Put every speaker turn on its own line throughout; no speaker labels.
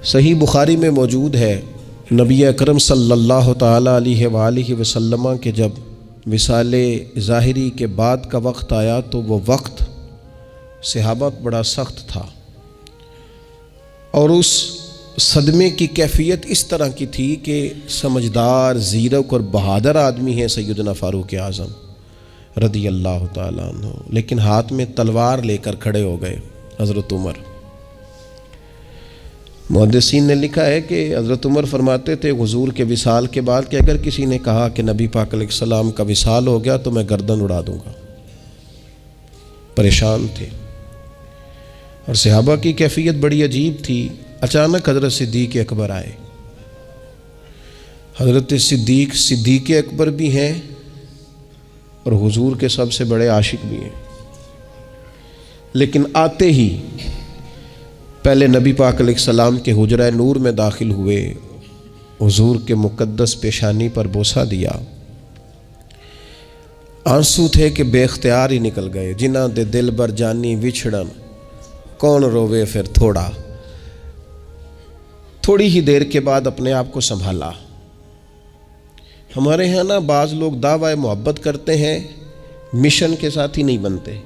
صحیح بخاری میں موجود ہے، نبی اکرم صلی اللہ تعالیٰ علیہ وآلہ وسلم کے جب وصال ظاہری کے بعد کا وقت آیا تو وہ وقت صحابہ کو بڑا سخت تھا، اور اس صدمے کی کیفیت اس طرح کی تھی کہ سمجھدار، زیرک اور بہادر آدمی ہیں سیدنا فاروق اعظم رضی اللہ تعالیٰ عنہ، لیکن ہاتھ میں تلوار لے کر کھڑے ہو گئے حضرت عمر۔ محدثین نے لکھا ہے کہ حضرت عمر فرماتے تھے حضور کے وصال کے بعد کہ اگر کسی نے کہا کہ نبی پاک علیہ السلام کا وصال ہو گیا تو میں گردن اڑا دوں گا۔ پریشان تھے، اور صحابہ کی کیفیت بڑی عجیب تھی۔ اچانک حضرت صدیق اکبر آئے۔ حضرت صدیق اکبر بھی ہیں اور حضور کے سب سے بڑے عاشق بھی ہیں، لیکن آتے ہی پہلے نبی پاک علیہ السلام کے حجرہ نور میں داخل ہوئے، حضور کے مقدس پیشانی پر بوسہ دیا۔ آنسو تھے کہ بے اختیار ہی نکل گئے۔ جنہ دے دل بر جانی وچھڑن کون روے پھر تھوڑا۔ تھوڑی ہی دیر کے بعد اپنے آپ کو سنبھالا۔ ہمارے ہاں نا بعض لوگ دعوی محبت کرتے ہیں، مشن کے ساتھ ہی نہیں بنتے۔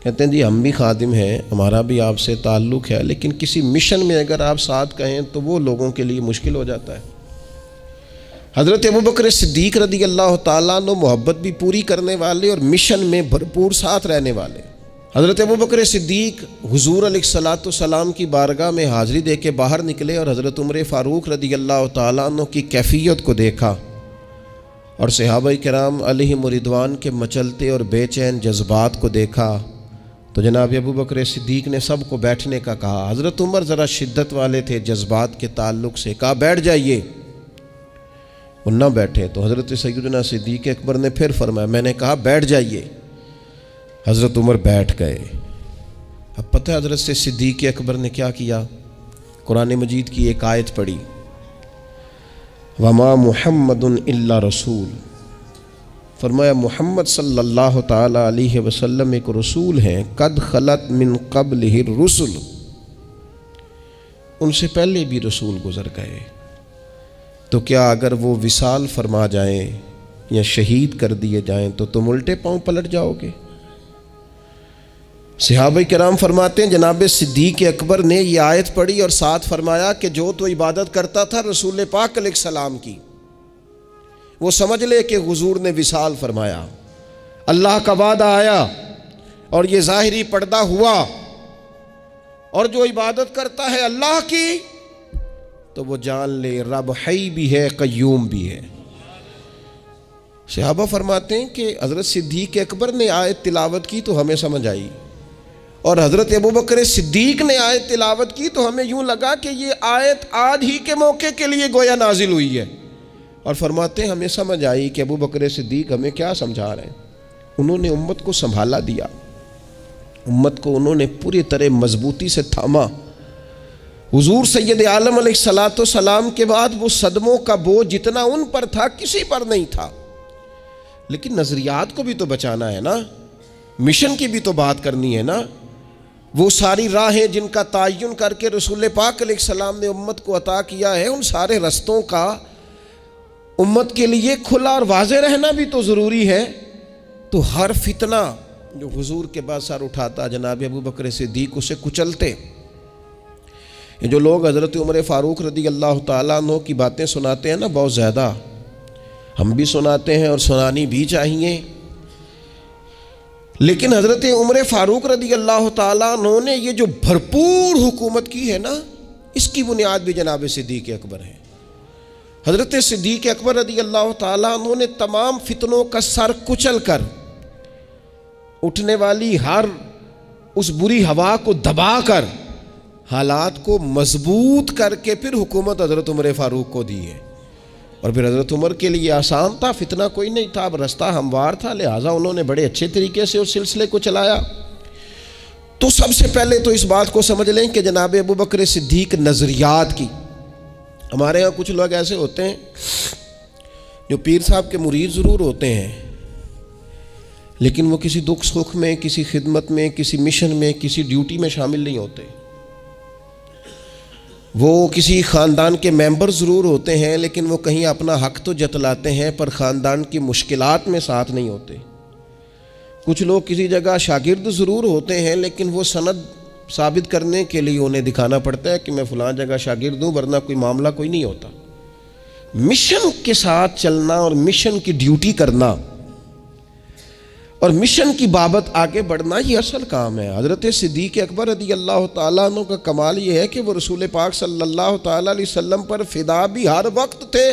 کہتے ہیں جی ہم بھی خادم ہیں، ہمارا بھی آپ سے تعلق ہے، لیکن کسی مشن میں اگر آپ ساتھ کہیں تو وہ لوگوں کے لیے مشکل ہو جاتا ہے۔ حضرت ابوبکر صدیق رضی اللہ تعالیٰ عنہ محبت بھی پوری کرنے والے اور مشن میں بھرپور ساتھ رہنے والے۔ حضرت ابوبکر صدیق حضور علیہ السلام کی بارگاہ میں حاضری دے کے باہر نکلے اور حضرت عمر فاروق رضی اللہ تعالیٰ عنہ کی کیفیت کو دیکھا، اور صحابہ کرام علیہم رضوان کے مچلتے اور بے چین جذبات کو دیکھا، تو جناب ابوبکر صدیق نے سب کو بیٹھنے کا کہا۔ حضرت عمر ذرا شدت والے تھے جذبات کے تعلق سے، کہا بیٹھ جائیے، وہ نہ بیٹھے تو حضرت سیدنا صدیق اکبر نے پھر فرمایا، میں نے کہا بیٹھ جائیے۔ حضرت عمر بیٹھ گئے۔ اب پتہ ہے حضرت صدیق اکبر نے کیا کیا؟ قرآن مجید کی ایک آیت پڑھی، وَمَا مُحَمَّدٌ إِلَّا رَسُولٌ، فرمایا محمد صلی اللہ تعالی علیہ وسلم ایک رسول ہیں، قد خلت من قبلہ الرسل، ان سے پہلے بھی رسول گزر گئے، تو کیا اگر وہ وصال فرما جائیں یا شہید کر دیے جائیں تو تم الٹے پاؤں پلٹ جاؤ گے؟ صحابہ کرام فرماتے ہیں جناب صدیق اکبر نے یہ آیت پڑھی اور ساتھ فرمایا کہ جو تو عبادت کرتا تھا رسول پاک علیہ السلام کی، وہ سمجھ لے کہ حضور نے وصال فرمایا، اللہ کا وعدہ آیا اور یہ ظاہری پردہ ہوا، اور جو عبادت کرتا ہے اللہ کی تو وہ جان لے رب حی بھی ہے قیوم بھی ہے۔ صحابہ فرماتے ہیں کہ حضرت صدیق اکبر نے آیت تلاوت کی تو ہمیں سمجھ آئی، اور حضرت ابوبکر صدیق نے آیت تلاوت کی تو ہمیں یوں لگا کہ یہ آیت آج ہی کے موقع کے لیے گویا نازل ہوئی ہے، اور فرماتے ہیں ہمیں سمجھ آئی کہ ابوبکر صدیق ہمیں کیا سمجھا رہے ہیں۔ انہوں نے امت کو سنبھالا دیا، امت کو انہوں نے پوری طرح مضبوطی سے تھاما۔ حضور سید عالم علیہ السلام کے بعد وہ صدموں کا بوجھ جتنا ان پر تھا کسی پر نہیں تھا، لیکن نظریات کو بھی تو بچانا ہے نا، مشن کی بھی تو بات کرنی ہے نا۔ وہ ساری راہیں جن کا تعین کر کے رسول پاک علیہ السلام نے امت کو عطا کیا ہے، ان سارے رستوں کا امت کے لیے کھلا اور واضح رہنا بھی تو ضروری ہے۔ تو ہر فتنہ جو حضور کے بعد سر اٹھاتا جناب ابوبکر صدیق اسے کچلتے۔ یہ جو لوگ حضرت عمر فاروق رضی اللہ تعالیٰ عنہ کی باتیں سناتے ہیں نا، بہت زیادہ ہم بھی سناتے ہیں اور سنانی بھی چاہیے، لیکن حضرت عمر فاروق رضی اللہ تعالیٰ عنہ نے یہ جو بھرپور حکومت کی ہے نا، اس کی بنیاد بھی جناب صدیق اکبر ہے۔ حضرت صدیق اکبر رضی اللہ تعالیٰ عنہ نے تمام فتنوں کا سر کچل کر اٹھنے والی ہر اس بری ہوا کو دبا کر حالات کو مضبوط کر کے پھر حکومت حضرت عمر فاروق کو دی ہے۔ اور پھر حضرت عمر کے لیے آسان تھا، فتنہ کوئی نہیں تھا، اب رستہ ہموار تھا، لہٰذا انہوں نے بڑے اچھے طریقے سے اس سلسلے کو چلایا۔ تو سب سے پہلے تو اس بات کو سمجھ لیں کہ جناب ابوبکر صدیق نظریات کی، ہمارے ہاں کچھ لوگ ایسے ہوتے ہیں جو پیر صاحب کے مرید ضرور ہوتے ہیں، لیکن وہ کسی دکھ سکھ میں، کسی خدمت میں، کسی مشن میں، کسی ڈیوٹی میں شامل نہیں ہوتے۔ وہ کسی خاندان کے ممبر ضرور ہوتے ہیں لیکن وہ کہیں اپنا حق تو جتلاتے ہیں پر خاندان کی مشکلات میں ساتھ نہیں ہوتے۔ کچھ لوگ کسی جگہ شاگرد ضرور ہوتے ہیں لیکن وہ سند ثابت کرنے کے لیے انہیں دکھانا پڑتا ہے کہ میں فلاں جگہ شاگرد ہوں، ورنہ کوئی معاملہ کوئی نہیں ہوتا۔ مشن کے ساتھ چلنا اور مشن کی ڈیوٹی کرنا اور مشن کی بابت آگے بڑھنا یہ اصل کام ہے۔ حضرت صدیق اکبر رضی اللہ تعالیٰ عنہ کا کمال یہ ہے کہ وہ رسول پاک صلی اللہ تعالیٰ علیہ وسلم پر فدا بھی ہر وقت تھے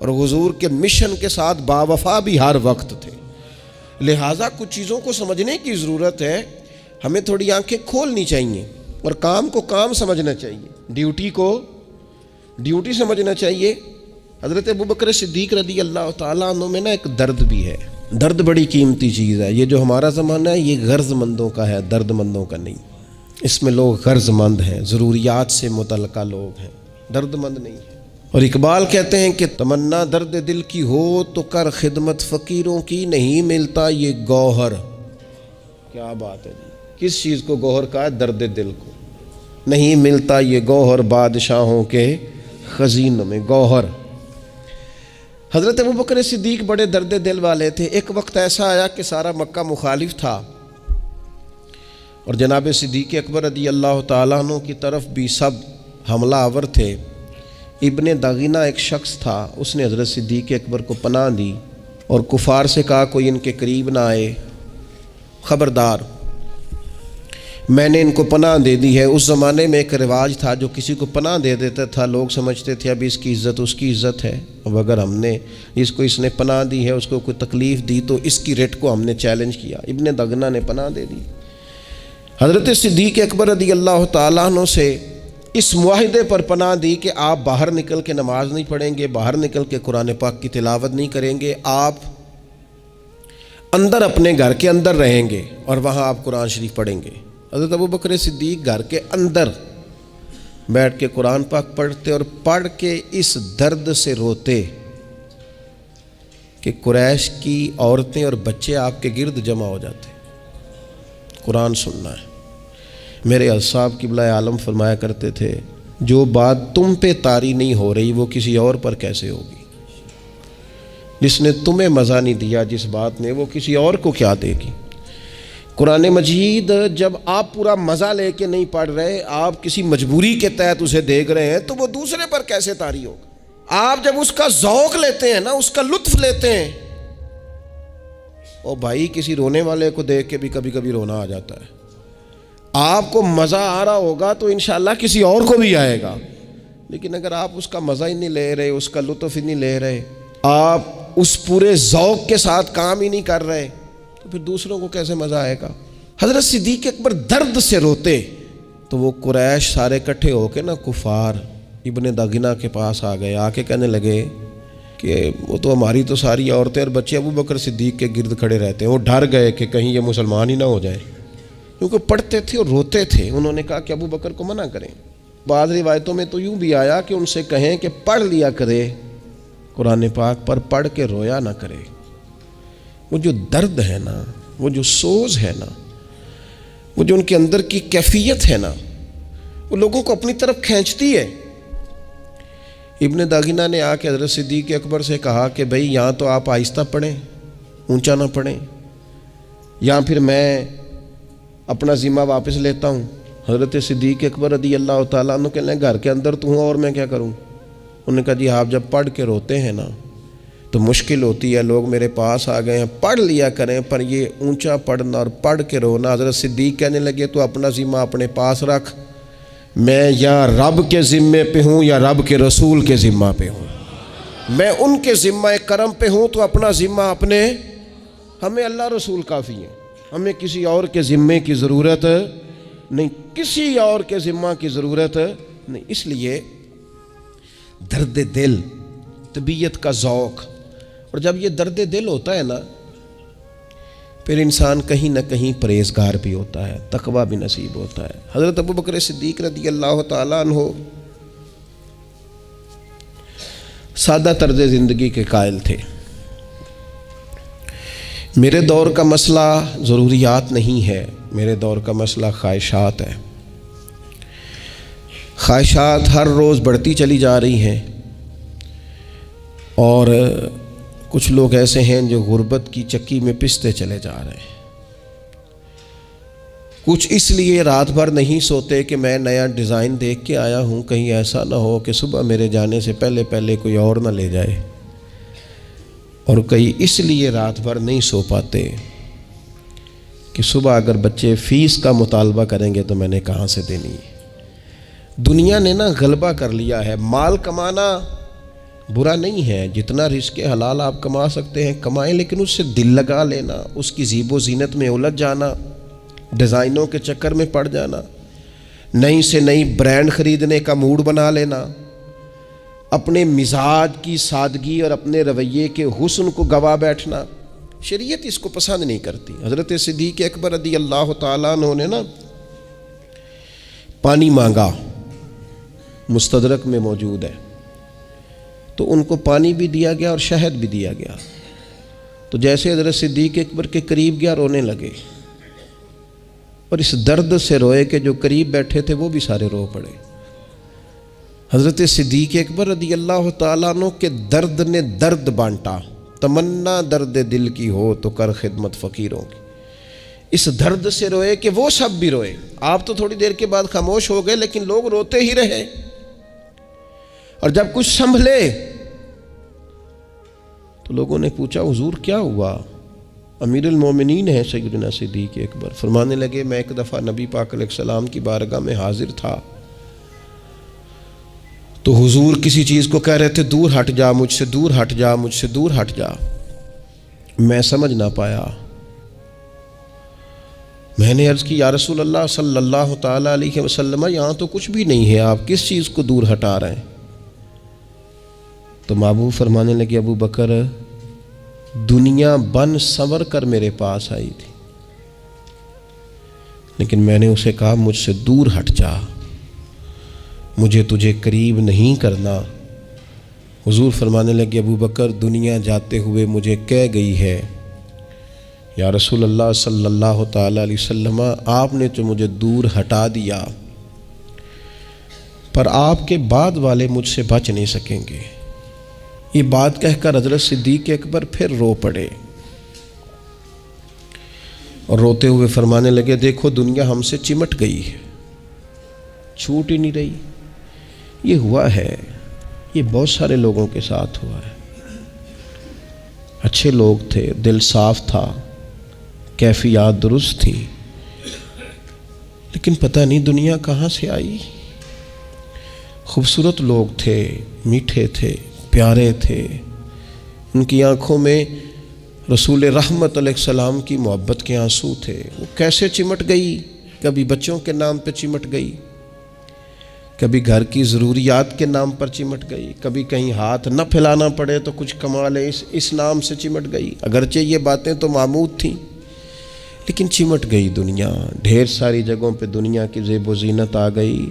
اور حضور کے مشن کے ساتھ باوفا بھی ہر وقت تھے۔ لہٰذا کچھ چیزوں کو سمجھنے کی ضرورت ہے، ہمیں تھوڑی آنکھیں کھولنی چاہیے اور کام کو کام سمجھنا چاہیے، ڈیوٹی کو ڈیوٹی سمجھنا چاہیے۔ حضرت ابوبکر صدیق رضی اللہ تعالیٰ عنہ میں ایک درد بھی ہے۔ درد بڑی قیمتی چیز ہے۔ یہ جو ہمارا زمانہ ہے یہ غرض مندوں کا ہے، درد مندوں کا نہیں۔ اس میں لوگ غرض مند ہیں، ضروریات سے متعلقہ لوگ ہیں، درد مند نہیں ہیں۔ اور اقبال کہتے ہیں کہ تمنا درد دل کی ہو تو کر خدمت فقیروں کی، نہیں ملتا یہ گوہر۔ کیا بات ہے جی، کس چیز کو گوہر کہا ہے؟ درد دل کو۔ نہیں ملتا یہ گوہر بادشاہوں کے خزینوں میں، گوہر۔ حضرت ابوبکر صدیق بڑے درد دل والے تھے۔ ایک وقت ایسا آیا کہ سارا مکہ مخالف تھا اور جناب صدیق اکبر رضی اللہ تعالیٰ عنہ کی طرف بھی سب حملہ آور تھے۔ ابن دغینہ ایک شخص تھا، اس نے حضرت صدیق اکبر کو پناہ دی اور کفار سے کہا کوئی ان کے قریب نہ آئے، خبردار میں نے ان کو پناہ دے دی ہے۔ اس زمانے میں ایک رواج تھا، جو کسی کو پناہ دے دیتا تھا لوگ سمجھتے تھے اب اس کی عزت اس کی عزت ہے، اب اگر ہم نے اس نے پناہ دی ہے، اس کو کوئی تکلیف دی تو اس کی ریٹ کو ہم نے چیلنج کیا۔ ابن دغنہ نے پناہ دے دی۔ حضرت صدیق اکبر رضی اللہ تعالیٰ عنہ سے اس معاہدے پر پناہ دی کہ آپ باہر نکل کے نماز نہیں پڑھیں گے، باہر نکل کے قرآن پاک کی تلاوت نہیں کریں گے، آپ اندر اپنے گھر کے اندر رہیں گے اور وہاں آپ قرآن شریف پڑھیں گے۔ حضرت ابوبکر صدیق گھر کے اندر بیٹھ کے قرآن پاک پڑھتے اور پڑھ کے اس درد سے روتے کہ قریش کی عورتیں اور بچے آپ کے گرد جمع ہو جاتے، قرآن سننا ہے۔ میرے صاحب قبلہ عالم فرمایا کرتے تھے جو بات تم پہ طاری نہیں ہو رہی وہ کسی اور پر کیسے ہوگی؟ جس نے تمہیں مزہ نہیں دیا جس بات نے، وہ کسی اور کو کیا دے گی؟ قرآن مجید جب آپ پورا مزہ لے کے نہیں پڑھ رہے، آپ کسی مجبوری کے تحت اسے دیکھ رہے ہیں، تو وہ دوسرے پر کیسے طاری ہوگا؟ آپ جب اس کا ذوق لیتے ہیں نا، اس کا لطف لیتے ہیں، او بھائی کسی رونے والے کو دیکھ کے بھی کبھی کبھی رونا آ جاتا ہے۔ آپ کو مزہ آ رہا ہوگا تو انشاءاللہ کسی اور کو بھی آئے گا، لیکن اگر آپ اس کا مزہ ہی نہیں لے رہے، اس کا لطف ہی نہیں لے رہے، آپ اس پورے ذوق کے ساتھ کام ہی نہیں کر رہے، تو پھر دوسروں کو کیسے مزہ آئے گا؟ حضرت صدیق اکبر درد سے روتے تو وہ قریش سارے اکٹھے ہو کے نا کفار ابن دغینہ کے پاس آ گئے، آ کے کہنے لگے کہ وہ تو ہماری تو ساری عورتیں اور بچے ابوبکر صدیق کے گرد کھڑے رہتے ہیں۔ وہ ڈر گئے کہ کہیں یہ مسلمان ہی نہ ہو جائے، کیونکہ پڑھتے تھے اور روتے تھے۔ انہوں نے کہا کہ ابوبکر کو منع کریں۔ بعض روایتوں میں تو یوں بھی آیا کہ ان سے کہیں کہ پڑھ لیا کرے قرآن پاک، پر پڑھ کے رویا نہ کرے۔ وہ جو درد ہے نا، وہ جو سوز ہے نا، وہ جو ان کے اندر کی کیفیت ہے نا، وہ لوگوں کو اپنی طرف کھینچتی ہے۔ ابن دغینہ نے آ کے حضرت صدیق اکبر سے کہا کہ بھئی یہاں تو آپ آہستہ پڑھیں، اونچا نہ پڑھیں، یا پھر میں اپنا ذمہ واپس لیتا ہوں۔ حضرت صدیق اکبر رضی اللہ تعالیٰ عنہ کہنے لگے گھر کے اندر تو ہوں اور میں کیا کروں؟ انہوں نے کہا جی آپ جب پڑھ کے روتے ہیں نا تو مشکل ہوتی ہے، لوگ میرے پاس آ گئے ہیں، پڑھ لیا کریں، پر یہ اونچا پڑھنا اور پڑھ کے رونا۔ حضرت صدیق کہنے لگے تو اپنا ذمہ اپنے پاس رکھ، میں یا رب کے ذمے پہ ہوں یا رب کے رسول کے ذمہ پہ ہوں، میں ان کے ذمہ کرم پہ ہوں تو اپنا ذمہ اپنے، ہمیں اللہ رسول کافی ہیں، ہمیں کسی اور کے ذمے کی ضرورت نہیں، کسی اور کے ذمہ کی ضرورت نہیں۔ اس لیے درد دل، طبیعت کا ذوق، اور جب یہ درد دل ہوتا ہے نا پھر انسان کہیں نہ کہیں پرہیزگار بھی ہوتا ہے، تقویٰ بھی نصیب ہوتا ہے۔ حضرت ابوبکر صدیق رضی اللہ تعالیٰ عنہ سادہ طرز زندگی کے قائل تھے۔ میرے دور کا مسئلہ ضروریات نہیں ہے، میرے دور کا مسئلہ خواہشات ہے۔ خواہشات ہر روز بڑھتی چلی جا رہی ہیں، اور کچھ لوگ ایسے ہیں جو غربت کی چکی میں پستے چلے جا رہے ہیں۔ کچھ اس لیے رات بھر نہیں سوتے کہ میں نیا ڈیزائن دیکھ کے آیا ہوں، کہیں ایسا نہ ہو کہ صبح میرے جانے سے پہلے کوئی اور نہ لے جائے، اور کئی اس لیے رات بھر نہیں سو پاتے کہ صبح اگر بچے فیس کا مطالبہ کریں گے تو میں نے کہاں سے دینی ہے۔ دنیا نے نا غلبہ کر لیا ہے۔ مال کمانا برا نہیں ہے، جتنا رزق حلال آپ کما سکتے ہیں کمائیں، لیکن اس سے دل لگا لینا، اس کی زیب و زینت میں الجھ جانا، ڈیزائنوں کے چکر میں پڑ جانا، نئی سے نئی برانڈ خریدنے کا موڈ بنا لینا، اپنے مزاج کی سادگی اور اپنے رویے کے حسن کو گوا بیٹھنا، شریعت اس کو پسند نہیں کرتی۔ حضرت صدیق اکبر رضی اللہ تعالیٰ عنہ نے نا پانی مانگا، مستدرک میں موجود ہے، تو ان کو پانی بھی دیا گیا اور شہد بھی دیا گیا، تو جیسے حضرت صدیق اکبر کے قریب گیا رونے لگے، اور اس درد سے روئے کہ جو قریب بیٹھے تھے وہ بھی سارے رو پڑے۔ حضرت صدیق اکبر رضی اللہ تعالیٰ عنہ کے درد نے درد بانٹا، تمنا درد دل کی ہو تو کر خدمت فقیروں کی۔ اس درد سے روئے کہ وہ سب بھی روئے۔ آپ تو تھوڑی دیر کے بعد خاموش ہو گئے، لیکن لوگ روتے ہی رہے، اور جب کچھ سنبھلے تو لوگوں نے پوچھا حضور کیا ہوا؟ امیر المومنین ہیں سیدنا صدیق اکبر، فرمانے لگے میں ایک دفعہ نبی پاک علیہ السلام کی بارگاہ میں حاضر تھا، تو حضور کسی چیز کو کہہ رہے تھے دور ہٹ جا مجھ سے، دور ہٹ جا مجھ سے، دور ہٹ جا۔ میں سمجھ نہ پایا، میں نے عرض کی یا رسول اللہ صلی اللہ تعالیٰ علیہ وسلم یہاں تو کچھ بھی نہیں ہے، آپ کس چیز کو دور ہٹا رہے ہیں؟ تو محبوب فرمانے لگے ابو بکر دنیا بن سنور کر میرے پاس آئی تھی، لیکن میں نے اسے کہا مجھ سے دور ہٹ جا، مجھے تجھے قریب نہیں کرنا۔ حضور فرمانے لگے ابو بکر دنیا جاتے ہوئے مجھے کہہ گئی ہے یا رسول اللہ صلی اللہ تعالیٰ علیہ وسلم آپ نے تو مجھے دور ہٹا دیا، پر آپ کے بعد والے مجھ سے بچ نہیں سکیں گے۔ یہ بات کہہ کر حضرت صدیق اکبر پھر رو پڑے، اور روتے ہوئے فرمانے لگے دیکھو دنیا ہم سے چمٹ گئی ہے، چھوٹ ہی نہیں رہی۔ یہ ہوا ہے، یہ بہت سارے لوگوں کے ساتھ ہوا ہے، اچھے لوگ تھے، دل صاف تھا، کیفیات درست تھی، لیکن پتہ نہیں دنیا کہاں سے آئی۔ خوبصورت لوگ تھے، میٹھے تھے، پیارے تھے، ان کی آنکھوں میں رسول رحمت علیہ السلام کی محبت کے آنسو تھے، وہ کیسے چمٹ گئی؟ کبھی بچوں کے نام پہ چمٹ گئی، کبھی گھر کی ضروریات کے نام پر چمٹ گئی، کبھی کہیں ہاتھ نہ پھیلانا پڑے تو کچھ کما لے اس نام سے چمٹ گئی۔ اگرچہ یہ باتیں تو معمول تھیں، لیکن چمٹ گئی دنیا۔ ڈھیر ساری جگہوں پہ دنیا کی زیب و زینت آ گئی،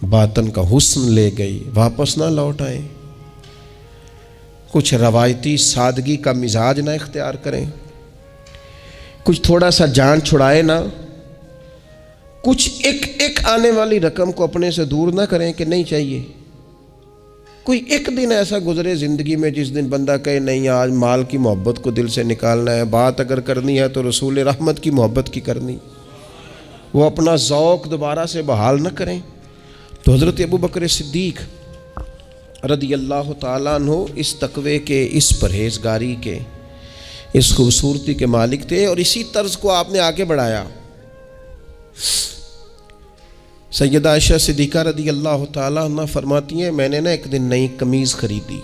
باطن کا حسن لے گئی، واپس نہ لوٹ آئیں۔ کچھ روایتی سادگی کا مزاج نہ اختیار کریں، کچھ تھوڑا سا جان چھڑائے نہ، کچھ ایک آنے والی رقم کو اپنے سے دور نہ کریں کہ نہیں چاہیے۔ کوئی ایک دن ایسا گزرے زندگی میں جس دن بندہ کہے نہیں آج مال کی محبت کو دل سے نکالنا ہے، بات اگر کرنی ہے تو رسول رحمت کی محبت کی کرنی، وہ اپنا ذوق دوبارہ سے بحال نہ کریں۔ تو حضرت ابو بکر صدیق رضی اللہ تعالیٰ عنہ اس تقوی کے، اس پرہیزگاری کے، اس خوبصورتی کے مالک تھے، اور اسی طرز کو آپ نے آگے بڑھایا۔ سیدہ عائشہ صدیقہ رضی اللہ تعالیٰ عنہ فرماتی ہیں میں نے نا ایک دن نئی قمیض خریدی،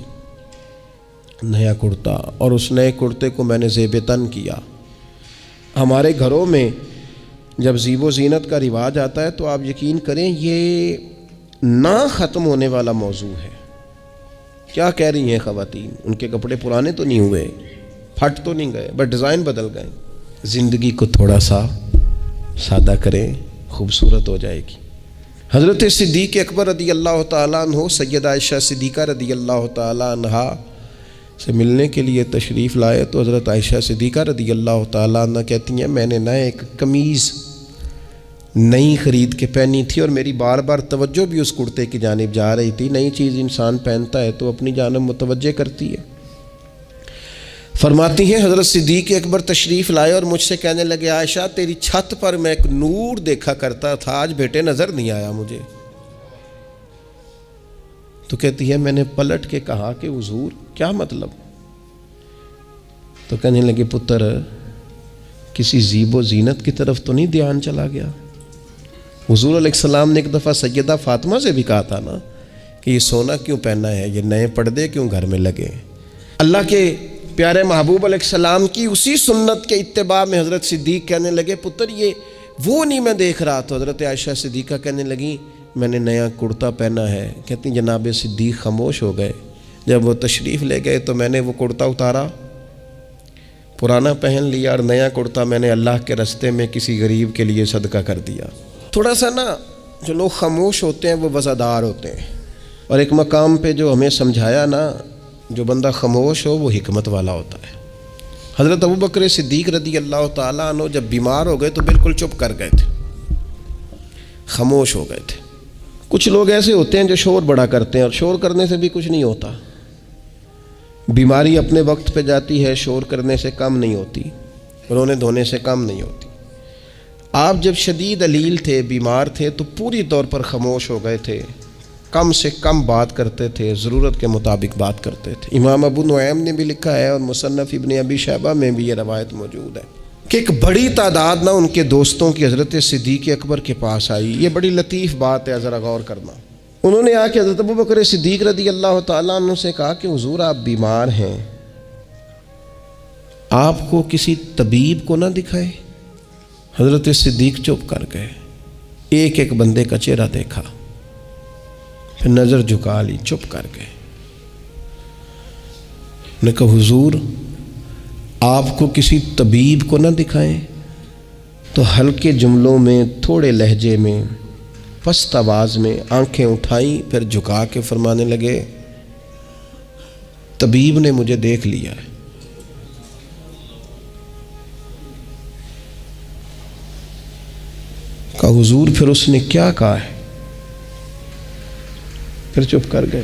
نیا کرتا، اور اس نئے کرتے کو میں نے زیب تن کیا۔ ہمارے گھروں میں جب زیب و زینت کا رواج آتا ہے تو آپ یقین کریں یہ نہ ختم ہونے والا موضوع ہے۔ کیا کہہ رہی ہیں خواتین؟ ان کے کپڑے پرانے تو نہیں ہوئے، پھٹ تو نہیں گئے، بس ڈیزائن بدل گئے۔ زندگی کو تھوڑا سا سادہ کریں، خوبصورت ہو جائے گی۔ حضرت صدیق اکبر رضی اللہ تعالیٰ عنہ سیدہ عائشہ صدیقہ رضی اللہ تعالیٰ عنہا سے ملنے کے لیے تشریف لائے، تو حضرت عائشہ صدیقہ رضی اللہ تعالیٰ عنہ کہتی ہیں میں نے نہ ایک قمیض نئی خرید کے پہنی تھی اور میری بار بار توجہ بھی اس کرتے کی جانب جا رہی تھی. نئی چیز انسان پہنتا ہے تو اپنی جانب متوجہ کرتی ہے. فرماتی ہیں حضرت صدیق اکبر تشریف لائے اور مجھ سے کہنے لگے عائشہ تیری چھت پر میں ایک نور دیکھا کرتا تھا, آج بیٹے نظر نہیں آیا مجھے. تو کہتی ہے میں نے پلٹ کے کہا کہ حضور کیا مطلب؟ تو کہنے لگے پتر کسی زیب و زینت کی طرف تو نہیں دھیان چلا گیا؟ حضور علیہ السلام نے ایک دفعہ سیدہ فاطمہ سے بھی کہا تھا نا کہ یہ سونا کیوں پہنا ہے, یہ نئے پردے کیوں گھر میں لگے. اللہ کے پیارے محبوب علیہ السلام کی اسی سنت کے اتباع میں حضرت صدیق کہنے لگے پتر یہ وہ نہیں میں دیکھ رہا. تو حضرت عائشہ صدیقہ کہنے لگیں میں نے نیا کرتا پہنا ہے. کہتی جناب صدیق خاموش ہو گئے. جب وہ تشریف لے گئے تو میں نے وہ کرتا اتارا, پرانا پہن لیا اور نیا کرتا میں نے اللہ کے راستے میں کسی غریب کے لیے صدقہ کر دیا. تھوڑا سا نا جو لوگ خاموش ہوتے ہیں وہ وزادار ہوتے ہیں, اور ایک مقام پہ جو ہمیں سمجھایا نا جو بندہ خاموش ہو وہ حکمت والا ہوتا ہے. حضرت ابوبکر صدیق رضی اللہ تعالیٰ عنہ جب بیمار ہو گئے تو بالکل چپ کر گئے تھے, خاموش ہو گئے تھے. کچھ لوگ ایسے ہوتے ہیں جو شور بڑا کرتے ہیں اور شور کرنے سے بھی کچھ نہیں ہوتا. بیماری اپنے وقت پہ جاتی ہے, شور کرنے سے کم نہیں ہوتی, رونے دھونے سے کم نہیں ہوتی. آپ جب شدید علیل تھے, بیمار تھے تو پوری طور پر خاموش ہو گئے تھے, کم سے کم بات کرتے تھے, ضرورت کے مطابق بات کرتے تھے. امام ابو نعیم نے بھی لکھا ہے اور مصنف ابن ابی شیبہ میں بھی یہ روایت موجود ہے کہ ایک بڑی تعداد نہ ان کے دوستوں کی حضرت صدیق اکبر کے پاس آئی. یہ بڑی لطیف بات ہے, ذرا غور کرنا. انہوں نے آ کے حضرت ابوبکر صدیق رضی اللہ تعالیٰ عنہ سے کہا کہ حضور آپ بیمار ہیں, آپ کو کسی طبیب کو نہ دکھائے؟ حضرت صدیق چپ کر گئے, ایک ایک بندے کا چہرہ دیکھا, پھر نظر جھکا لی, چپ کر گئے. نے کہا حضور آپ کو کسی طبیب کو نہ دکھائیں؟ تو ہلکے جملوں میں, تھوڑے لہجے میں, پست آواز میں آنکھیں اٹھائیں, پھر جھکا کے فرمانے لگے طبیب نے مجھے دیکھ لیا ہے. کہا حضور پھر اس نے کیا کہا ہے؟ پھر چپ کر گئے.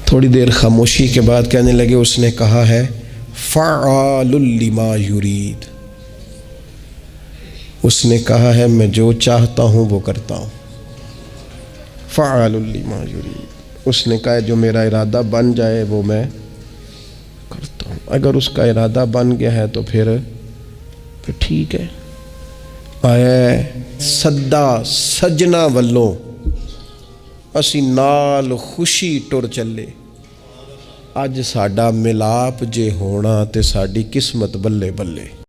تھوڑی دیر خاموشی کے بعد کہنے لگے اس نے کہا ہے فعال لما یرید, اس نے کہا ہے میں جو چاہتا ہوں وہ کرتا ہوں. فعال لما یرید, اس نے کہا ہے جو میرا ارادہ بن جائے وہ میں کرتا ہوں. اگر اس کا ارادہ بن گیا ہے تو پھر ٹھیک ہے. آیا سدا سجنا والوں اسی نال خوشی ٹر چلے, اج ساڈا ملاپ جے ہونا تے ساڈی قسمت بلے بلے.